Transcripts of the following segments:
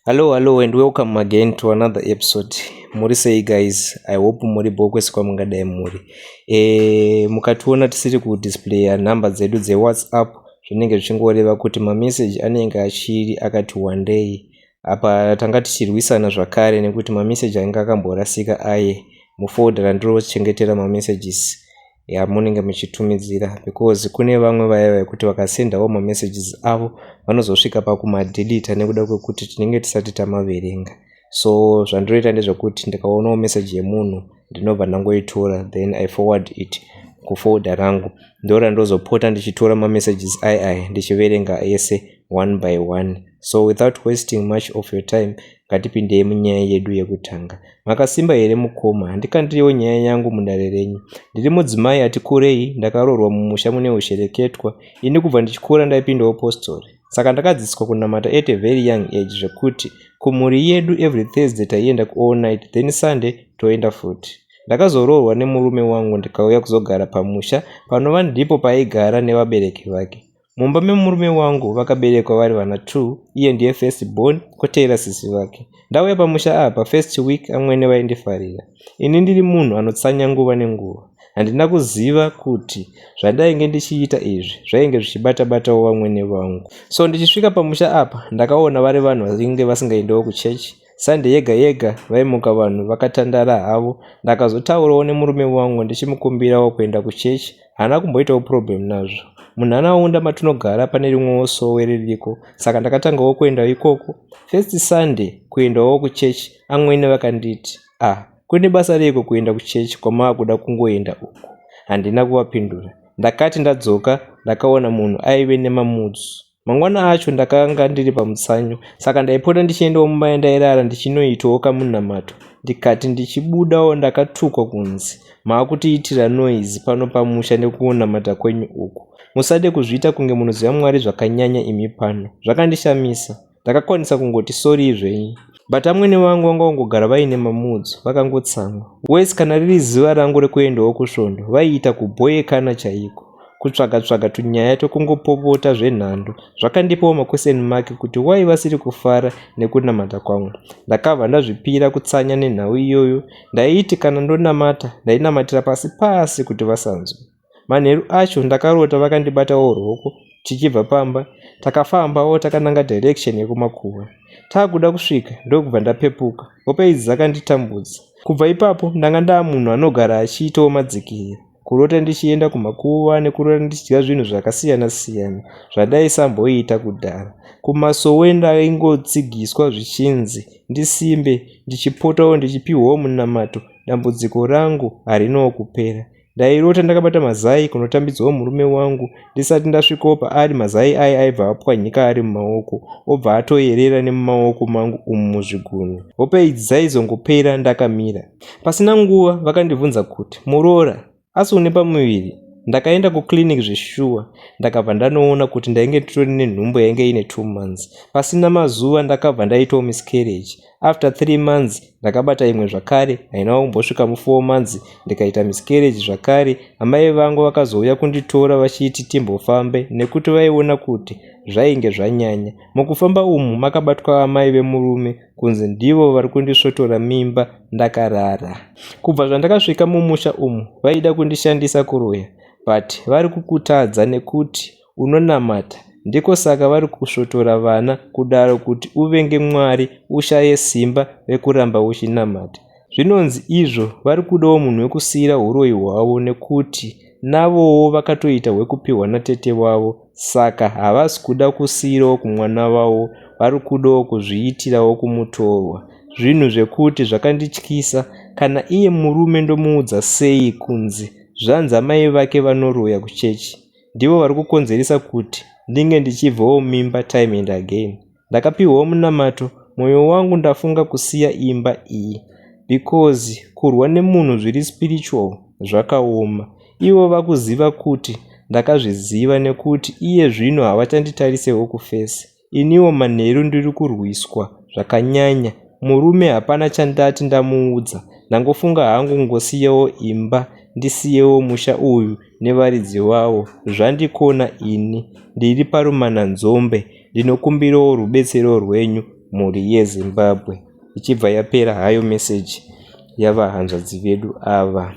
Hello and welcome again to another episode. Muri sei guys, I hope muri bokwese kwamungadai muri. Mukatuona tisiri kudisplaya number dzedu dze WhatsApp zvinenge zvichingoreva kuti mamessage anenge achiri akati one day. Apa tanga tichirwisana zvakare nekuti mamessage anga akamborasika aye mufolder randinochengetera mamessages yamunenge muchitumidzira, because kune vamwe vaya kuti vakasendawo mamessages avo vanozosvika pakumadelita nekuda kwekuti tinenge tisati tamaverenga. So zvandiroita ndezvekuti ndikaonawo message yemunhu ndinobva ndangoitora then I forward it kufolder rangu, ndora ndozopota ndichitora mamessages aya ndichiverenga ese one by one. So without wasting much of your time, ngatipindei munyaya yedu yekutanga. Makasimba here mukoma, handikandiriwo nyaya yangu mundare renyu. Ndiri mudzimai ati kurei, ndakaroorwa mumusha mune ushereketwa, ini kubva ndichikura ndaipindawo postori. Saka ndakadzidziswa kunamata at a very young age zvekuti kumhuri yedu every Thursday taienda all night, then Sunday toenda futi. Ndakazoroorwa nemurume wangu ndikauya kuzogara pamusha panova ndipo paigara nevabereki vake. Mumba memurume wangu vakaberekwa vari vana 2, iye ndiye first born, koteera sisi vake. Ndauya pamusha apa first week amwene vaindifarira. Ini ndiri munhu anotsanya nguva nenguva. Handina kuziva kuti zvandainge ndichiita izvi zvainge zvichibata-batawo vamwene vangu. So ndichisvika pamusha apa ndakaona vari vanhu vainge vasingaendawo kuchechi. Sunday yega vaimuka vanhu vakatandara havo. Ndakazotaurawo nemurume wangu ndichimukumbirawo kuenda kuchechi. Haana kumboitawo problem nazvo. Munharaunda matinogara pane rimwewo sowe ririko, saka ndakatangawo kuenda ikoko. First Sunday kuendawo kuchechi, amwene vakanditi, kune basa reiko kuenda kuchechi kwamaakuda kungoenda uko. Handina kuvapindura. Ndakati ndadzoka ndakaona munhu aive nemamudzu. Mangwana acho ndakanga ndiri pamutsanyo, saka ndaipota ndichiendawo mumba ndairara ndichinoitawo kamunamato. Ndikati ndichibudawo ndakatukwa kunzi, maakutiitira noise pano pamusha nekunamata kwenyu uku. Musade kuzviita kunge munoziva Mwari zvakanyanya imi pano. Zvakandishamisa. Ndakakwanisa kungoti sorry zvenyu. But amwene vangu vanga vangogara vaine mamudzu, vakangotsamwa. Wese kana riri zuva rangu rekuendawo kusvondo, vaiita kubhoyekana chaiko. Kutsvaga tunyaya tokungopopota zvenhando. Zvakandipawo makwestion mark kuti wai vasiri kufara nekunamata kwangu. Ndakabva ndazvipira kutsanya nenhau iyoyo. Ndaiti kana ndonamata, ndainamatira pasi kuti vasanzwe. Manheru acho ndakarota vakandibatawo ruoko. Tichibva pamba, takafambawo takananga direction yekumakuva. Taakuda kusvika, ndokubva ndapepuka. Hope idzi dzakanditambudza. Kubva ipapo ndanga ndaamunhu anogara achiitawo madzikira. Kurota ndichienda kumakuva nekurota ndichidya zvinhu zvakasiyana-siyana zvandaisamboita kudhara. Kumasowe ndaingotsigiswa zvichinzi ndisimbe, ndichipotawo ndichipiwawo munamato. Dambudziko rangu harinawo kupera. Ndairota ndakabata mazai kunotambidzwawo murume wangu. Ndisati ndasvikawo paari mazai aibva apwanyika ari mumaoko, obva atoyerera nemumaoko mangu umu muzvigunwe. Hope idzi dzaizongopera ndakamira. Pasina nguva vakandibvunza kuti muroora, asi une pamuviri? Ndakaenda kuclinic zveshuwa. Ndakabva ndanoona kuti ndainge nditori nenhumbu yainge ine 2 months. Pasina mazuva ndakabva ndaitawo miscarriage. After 3 months ndakabata imwe zvakare, haina kumbosvika mu4 months ndikaita miscarriage zvakare. Amai vangu vakazouya kunditora vachiti timbofambe nekuti vaiona kuti zvainge zvanyanya. Mukufamba umu makabatwa amai vemurume kunzi ndivo vari kundisvotora mimba ndakarara. Kubva zvandakasvika mumusha umu vaida kundishandisa kuroya, but vari kukutadza nekuti unonamata. Ndiko saka vari kusvotora vana kudaro kuti uvenge Mwari ushaye simba rekuramba uchinamata. Zvinonzi izvo vari kudawo munhu wekusiyira uroyi hwavo nekuti navowo vakatoita hwekupiwa natete wavo, saka havasi kuda kusiyirawo kumwana wavo, vari kudawo kuzviitirawo kumutorwa. Zvinhu zvekuti zvakandityisa. Kana iye murume ndomuudza sei kunzi zvanzi amai vake vanoroya kuchechi, ndivo vari kukonzeresa kuti ndinge ndichibvawo mimba time and again. Ndakapiwawo munamato, mwoyo wangu ndafunga kusiya imba iyi, because kurwa nemunhu zviri spiritual zvakaoma. Ivo vakuziva kuti ndakazviziva nekuti iye zvino havachanditarisewo kufesi. Iniwo manheru ndiri kurwiswa zvakanyanya. Murume hapana chandati ndamuudza. Ndangofunga hangu ngosiyawo imba, ndisiyewo musha uyu nevaridzi wavo. Zvandikona ini, ndiri parumana nzombe. Ndinokumbirawo rubetsero rwenyu. mhuri yeZimbabwe. Ichibva yapera hayo message yavahanzvadzi vedu ava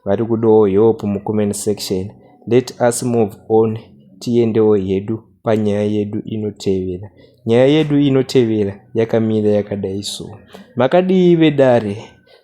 vari kudawo help mucomment section. Let us move on, tiendewo hedu panyaya yedu inotevera. Nyaya yedu inotevera yakamira yakadai so. Makadii vedare,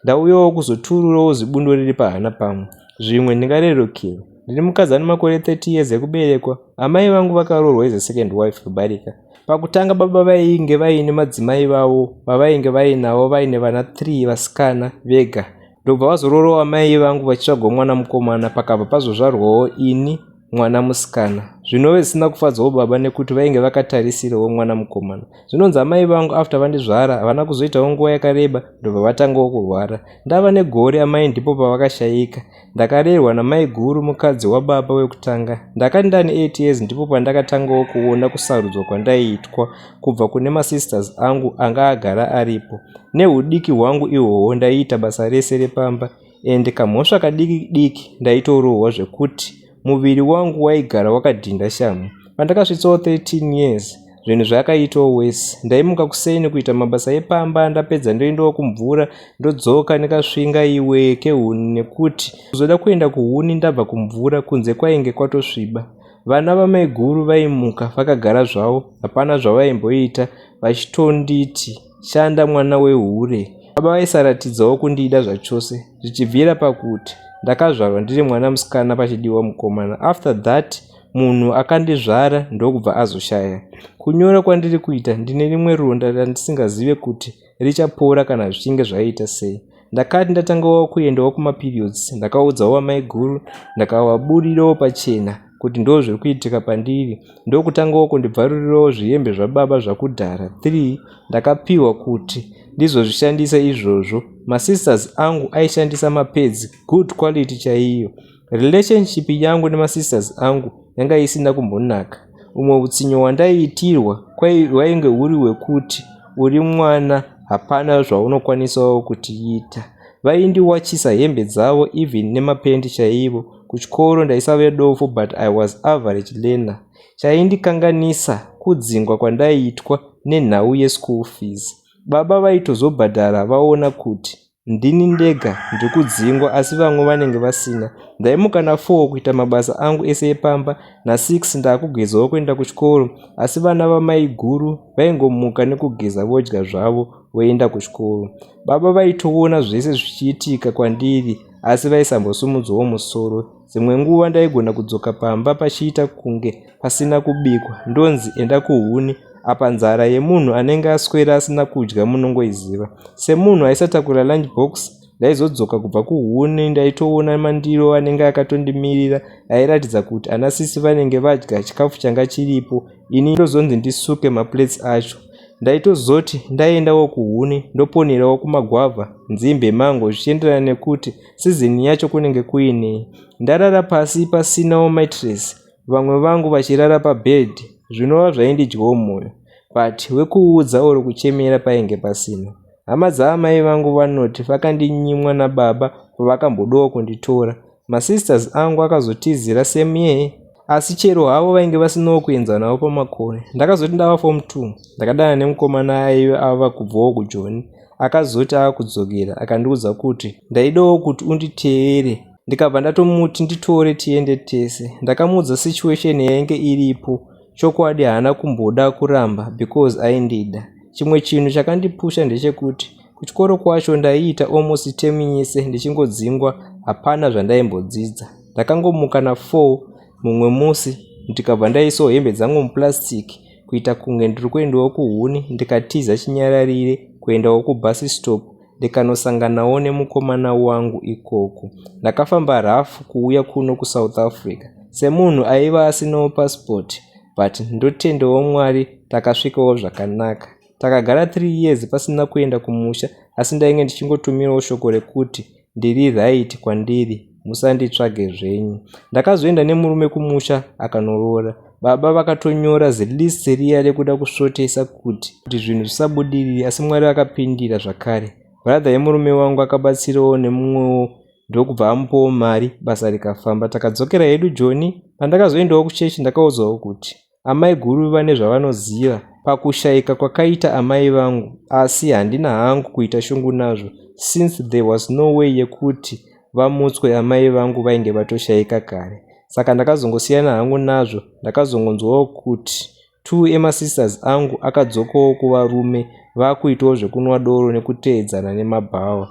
ndauyawo kuzotururawo zibundo riri pahana pamwe. Zvimwe ndingarerukirwa. Ndiri mukadzi ane makore 30 years ekuberekwa. Amai vangu vakaroorwa as a second wife kubarika. Pakutanga baba vainge vaine madzimai vavo vavainge vainavo vaine vana 3 vasikana vega. Ndobva vazororawo amai vangu vachitsvagawo mwana mukomana, pakabva pazozvarwawo ini mwana musikana. Zvinove zvisina kufadzawo baba nekuti vainge vakatarisirawo mwana mukomana. Zvinonzi amai vangu after vandizvara havana kuzoitawo nguva yakareba ndobva vatangawo kurwara. Ndava negore amai ndipo pavakashayika. Ndakarerwa namai guru, mukadzi wababa wekutanga. Ndakati ndani 8 years ndipo pandakatangawo kuona kusarudzwa kwandaiitwa kubva kune masisters angu anga agara aripo. Neudiki hwangu ihwohwo ndaiita basa rese repamba, ende kamhosva kadiki diki ndaitorohwa zvekuti muviri wangu waigara wakadhinda shamhu. Pandakasvitsawo 13 years zvinhu zvakaitawo wese. Ndaimuka kuseni kuita mabasa epamba, ndapedza ndoendawo kumvura ndodzoka ndikasvinga iwe kehuni nekuti kuzoda kuenda kuhuni ndabva kumvura kunze kwainge kwatosviba. Vana vamai guru vaimuka vakagara zvavo, hapana zvavaimboita, vachitonditi shanda mwana wehure. Baba vaisaratidzawo kundida zvachose, zvichibvira pakuti ndakazvarwa ndiri mwana musikana pachidiwa mukomana. After that munhu akandizvara ndokubva azoshaya. Kunyora kwandiri kuita, ndine rimwe ronda randisingazive kuti richapora kana zvichinge zvaita sei. Ndakati ndatangawo kuendawo kumaperiods, ndakaudzawo amai guru, ndakavaburirawo pachena kuti ndo zviri kuitika pandiri. Ndokutangawo kundibvarurirawo zvihembe zvababa zvakudhara 3 ndakapiwa kuti ndizozvishandisa izvozvo. Masisters angu aishandisa mapedzi good quality chaiyo. Relationship yangu nemasisters angu yanga isina kumbonaka. Umwe utsinyo hwandaiitirwa hwainge huri hwekuti uri mwana hapana zvaunokwanisawo kutiita. Vaindiwachisa hembe dzavo even nemapendi chaivo. Kuchikoro ndaisave dofo but I was average learner. Chaindikanganisa kudzingwa kwandaiitwa nenhau yeschool fees. Baba vaitozobhadhara vaona kuti ndini ndega ndiri kudzingwa asi vamwe vanenge vasina. Ndaimuka na4 kuita mabasa angu ese epamba, na6 ndakugezawo kuenda kuchikoro, asi vana vamai guru vaingomuka nekugeza vodya zvavo voenda kuchikoro. Baba vaitoona zvese zvichiitika kwandiri asi vaisambosumudzawo musoro. Dzimwe nguva ndaigona kudzoka pamba pachiita kunge pasina kubikwa, ndonzi enda kuhuni. Apa nzara yemunhu anenge aswera asina kudya munongoiziva. Semunhu aisatakura lunchbox, ndaizodzoka kubva kuhuni ndaitoona mandiro anenge akatondimirira airatidza kuti anasisi vanenge vadya chikafu changa chiripo, ini ndozonzi ndisuke maplates acho. Ndaitozoti ndaendawo kuhuni ndoponerawo kumagwavha, nzimbe, mango zvichienderana nekuti sizini yacho kunenge kuinei. Ndarara pasi pasinawo mattress, vamwe vangu vachirara pabhedhi. Zvinova zvaindidyawo mwoyo, but wekuudza oro kuchemera painge pasina. Hama dzaamai vangu vanoti vakandinyimwa nababa pavakambodawo kunditora. Masisters angu akazotizira same year, asi chero havo vainge vasinawo kuenzanawo pamakore. Ndakazoti ndava form 2 ndakadana nemukomana aive ava kubvawo kuJoni. Akazoti akudzokera akandiudza kuti ndaidawo kuti unditeere. Ndikabva ndatomuti nditore tiende tese. Ndakamuudza situation yainge iripo. Chokwadi haana kumboda kuramba because aindida. Chimwe chinhu chakandipusha ndechekuti kuchikoro kwacho ndaiita almost term yese ndichingodzingwa, hapana zvandaimbodzidza. Ndakangomuka na4 mumwe musi ndikabva ndaisawo hembe dzangu muplastic kuita kunge ndiri kuendawo kuhuni, ndikatiza chinyararire kuendawo kubus stop ndikanosanganawo nemukomana wangu ikoko. Ndakafamba rafu kuuya kuno kuSouth Africa semunhu aiva asinawo passport, but ndotendawo Mwari takasvikawo zvakanaka. Takagara 3 years pasina kuenda kumusha, asi ndainge ndichingotumirawo shoko rekuti ndiri right kwandiri, musanditsvage zvenyu. Ndakazoenda nemurume kumusha akanorora. Baba vakatonyora zilist riya rekuda kusvotesa kuti zvinhu zvisabudirire, asi Mwari akapindira zvakare. Brother yemurume wangu akabatsirawo nemumwewo, ndokubva amupawo mari, basa rikafamba. Takadzokera hedu Joni. Pandakazoendawo kuchechi ndakaudzawo kuti amai guru vane zvavanoziva pakushayika kwakaita amai vangu, asi handina hangu kuita shungu nazvo, since there was no way yekuti vamutswe amai vangu vainge vatoshayika kare. Saka ndakazongosiyana hangu nazvo. Ndakazongonzwawo kuti 2 emasisters angu akadzokawo kuvarume vakuitawo zvekunwa doro nekuteedzana nemabhawa.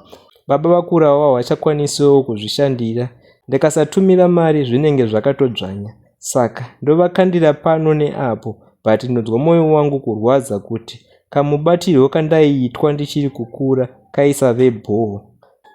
Baba vakura wavo vachakwanisiwo kuzvishandira. Ndikasatumira mari zvinenge zvakatodzvanya. Saka ndovakandira pano neapo, but ndinonzwa mwoyo wangu kurwadza kuti kamubatirwo kandaiitwa ndichiri kukura kaisave bhoo.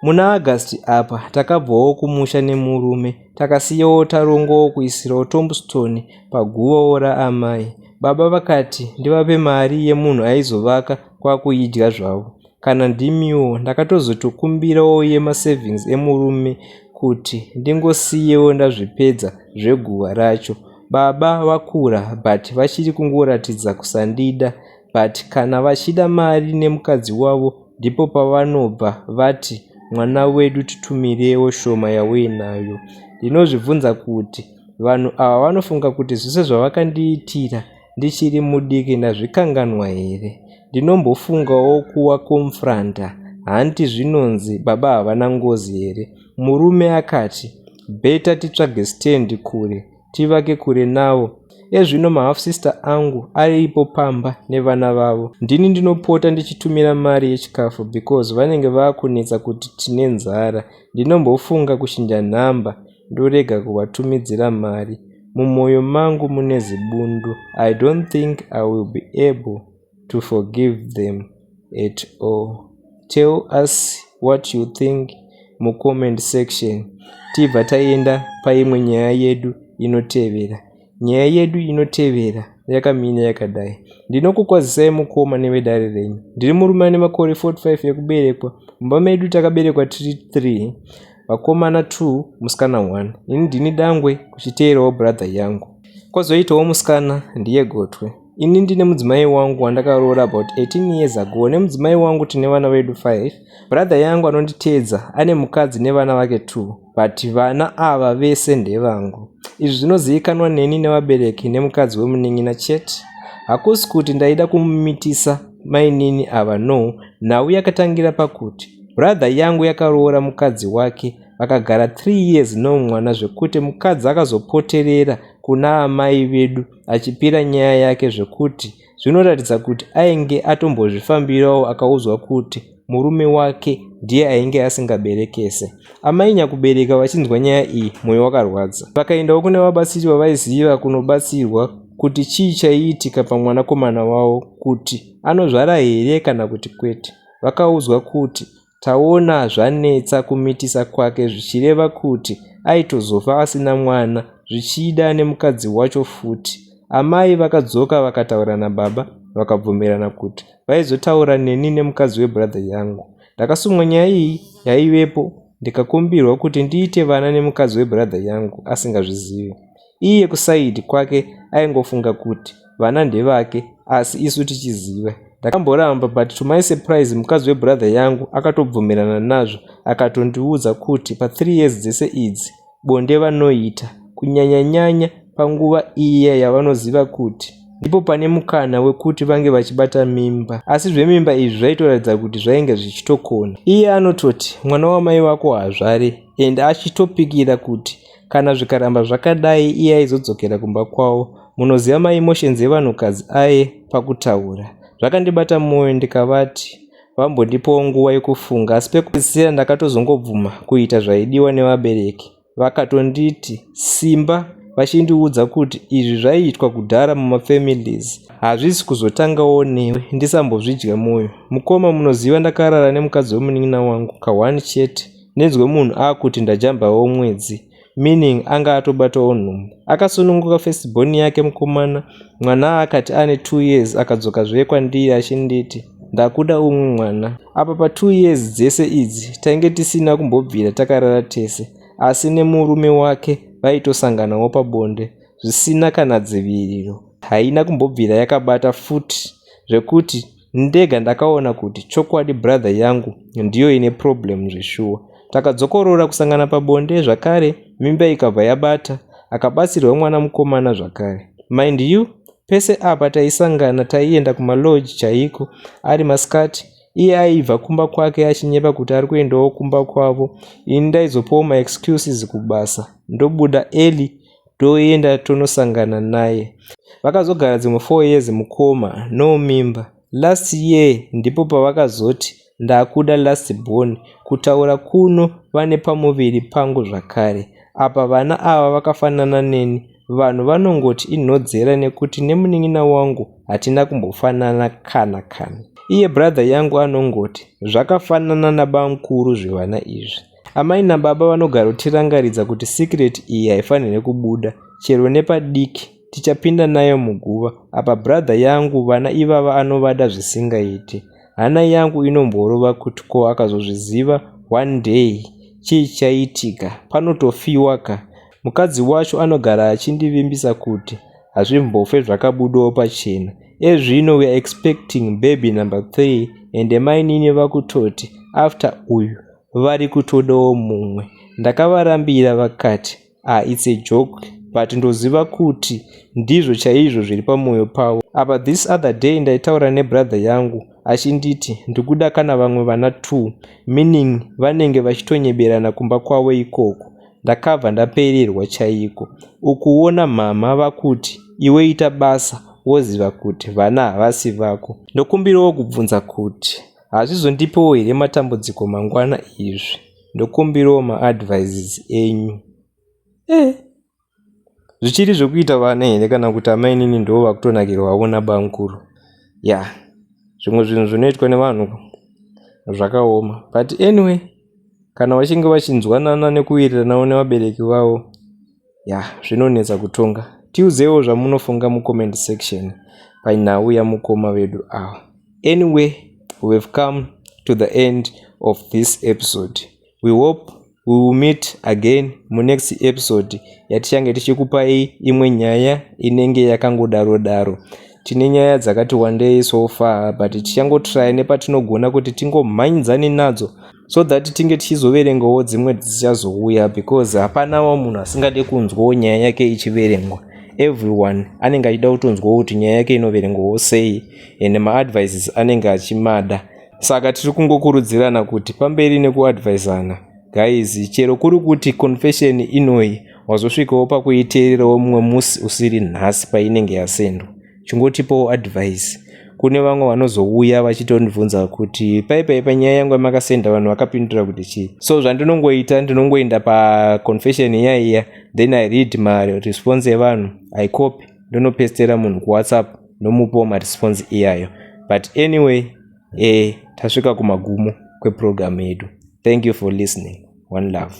Muna August apa takabvawo kumusha nemurume takasiyawo tarongowo kuisirawo tombstone paguvawo raamai. Baba vakati ndivape mari yemunhu aizovaka kwakuidya zvavo. Kana ndimiwo ndakatozotokumbirawo yemasavings emurume kuti ndingosiyewo ndazvipedza zveguva racho. Baba vakura but vachiri kungoratidza kusandida, but kana vachida mari nemukadzi wavo ndipo pavanobva vati mwana wedu titumirewo shoma yauinayo. Ndinozvibvunza kuti vanhu ava vanofunga kuti zvose zvavakandiitira ndichiri mudiki ndazvikanganwa here? Ndinombofungawo kuwa komfranta hanti zvinonzi baba havana ngozi here. Murume akati beta titsvage stand kure tivake kure navo. Ezvino mahalf sister angu aripo pamba nevana vavo. Ndini ndinopota ndichitumira mari yechikafu because vanenge vakunetsa kuti tine nzara. Ndinombofunga kushinja nhamba ndorega kuvatumidzira mari. Mumwoyo mangu mune zibundu. I don't think I will be able to forgive them at all. Tell us what you think mu comment section. Tibva taenda paimwe nyaya yedu inotevera. Nyaya yedu inotevera yakamira yakadai. Ndinokukwazisai mukoma nevedare renyu. Ndiri murume ane makore 45 ekuberekwa. Mumba medu takaberekwa tiri 3, vakomana 2, musikana 1. Ini ndini dangwe kuchiteerawo brother yangu. Kwozoitawo musikana ndiye Gotwe. Ini ndine mudzimai wangu wandakaroora about 18 years ago. Nemudzimai wangu tine vana vedu 5. Brother yangu anonditeedza ane mukadzi nevana vake 2, but vana ava vese ndevangu. Izvi zvinozivikanwa neni nevabereki nemukadzi wemunin'ina chete. Hakusi kuti ndaida kumumitisa mainini ava, no. Nhau yakatangira pakuti brother yangu yakaroora mukadzi wake vakagara 3 years nomwana, zvekuti mukadzi akazopoterera kuna amai vedu achipira nyaya yake, zvekuti zvinoratidza kuti ainge atombozvifambirawo akaudzwa kuti murume wake ndiye ainge asingaberekese. Amai nyakubereka vachinzwa nyaya iyi mwoyo wakarwadza. Vakaendawo kune vabatsiri vavaiziva kunobatsirwa kuti chii chaiitika pamwanakomana wavo, kuti anozvara here kana kuti kwete. Vakaudzwa kuti taona zvanetsa kumitisa kwake, zvichireva kuti aitozofa asina mwana, zvichida nemukadzi wacho futi. Amai vakadzoka vakataura nababa vakabvumirana kuti vaizotaura neni nemukadzi webrother yangu. Ndakasumwa nyaya iyi yaivepo, ndikakumbirwa kuti ndiite vana nemukadzi webrother yangu asingazvizivi. Iye kusaidi kwake aingofunga kuti vana ndevake, asi isu tichiziva. Ndakamboramba, but to my surprise mukadzi webrother yangu akatobvumirana nazvo, akatondiudza kuti pa 3 years dzese idzi bonde vanoita kunyanya-nyanya panguva iya yavanoziva kuti ndipo pane mukana wekuti vange vachibata mimba, asi zvemimba izvi zvaitoratidza kuti zvainge zvichitokona. Iye anototi mwana wamai wako hazvare, ende achitopikira kuti kana zvikaramba zvakadai iye aizodzokera kumba kwavo. Munoziva maemotions evanhukadzi aye pakutaura. Zvakandibata mwoyo, ndikavati vambondipawo nguva yekufunga, asi pekupedzisira ndakatozongobvuma kuita zvaidiwa nevabereki. Vakatonditi simba, vachindiudza kuti izvi zvaiitwa kudhara mumafamilies, hazvisi kuzotangawo newe. Ndisambozvidya mwoyo. Mukoma munoziva ndakarara nemukadzi wemunin'ina wangu ka1 chete, nenzwe munhu akuti ndajambawo mwedzi, meaning anga atobatawo nhumbu. Akasununguka firstborn yake mukomana. Mwana akati ane 2 years akadzoka zve kwandiri achinditi ndakuda umwe mwana. Apa pa 2 years dzese idzi tainge tisina kumbobvira takarara tese, asi nemurume wake vaitosanganawo pabonde zvisina kana dziviriro. Haina kumbobvira yakabata futi, zvekuti ndega ndakaona kuti chokwadi brother yangu ndiyo ine problem zveshuwa. Takadzokorora kusangana pabonde zvakare, mimba ikabva yabata, akabatsirwa mwana mukomana zvakare. Mind you, Pese apa taisangana taienda kumalodge chaiko ari masikati. Iye aibva kumba kwake achinyepa kuti ari kuendawo kumba kwavo. Ini ndaizopawo maexcuses kubasa, ndobuda early ndoenda tonosangana naye. Vakazogara dzimwe 4 years mukoma, no mimba. Last year ndipo pavakazoti ndakuda last born, kutaura kuno vane pamuviri pangu zvakare. Apa vana ava vakafanana neni. Vanhu vanongoti inhodzera nekuti nemunin'ina wangu hatina kumbofanana kana. Iye brother yangu anongoti zvakafanana nabamukuru zvevana izvi. Amai nababa vanogara kutirangaridza kuti secret iyi haifaniri kubuda, chero nepadiki tichapinda nayo muguva. Apa brother yangu vana ivava anovada zvisingaiti. Hana yangu inomborova kuti ko akazozviziva one day chii chaitika, panotofiwa ka. Mukadzi wacho anogara achindivimbisa kuti hazvimbofe zvakabudawo pachena. Ezvino we are expecting baby number 3 ende mainini vakutoti after uyu vari kutodawo mumwe. Ndakavarambira vakati it's a joke, but ndoziva kuti ndizvo chaizvo zviri pamwoyo pavo. Apa this other day ndaitaura nebrother yangu achinditi ndikuda kana vamwe vana 2, meaning vanenge vachitonyeberana kumba kwavo ikoko. Ndakabva ndapererwa chaiko. Ukuona mama vakuti iwe ita basa woziva kuti vana havasi vako. Ndokumbirawo kubvunza kuti hazvizondipewo here matambudziko mangwana izvi. Ndokumbirawo maadvices enyu. Zvichiri zvokuita vana here kana kuti amainini ndo vakutonakirwawo nabamukuru? Zvimwe zvinhu zvinoitwa nevanhu zvakaoma. But anyway, kana vachinge vachinzwanana nekuwiriranawo nevabereki vavo, zvinonetsa kutonga. Tiudzewo zvamunofunga mucomment section panyau yamukoma vedu ava. Anyway, we've come to the end of this episode. We hope we will meet again next episode yatichange tichikupai imwe nyaya inenge yakangodaro. Tine nyaya dzakati wandei so far, but tichangotraya nepatinogona kuti tingomhanyidzane nadzo so that tinge tichizoverengawo dzimwe dzichazouya, because hapanawo munhu asingade kunzwawo nyaya yake ichiverengwa. Everyone anenge achida kutonzwawo kuti nyaya yake inoverengwawo sei, ende maadvices anenge achimada. Saka tiri kungokurudzirana kuti pamberi nekuadvisana, guys, chero kuri kuti confession inoyi wazosvikawo pakuiteererawo mumwe musi usiri nhasi painenge yasendwa, chingotipawo advice. Kune vamwe vanozouya vachitondibvunza kuti paipai panyaya yangu yamakasenda vanhu vakapindura kuti chii. So zvandinongoita ndinongoenda paconfession iya then I read maresponse evanhu, I copy ndinopestera munhu kuwhatsapp nomupawo maresponse iyayo. But anyway, tasvika kumagumo kweprogram yedu. Thank you for listening. One love.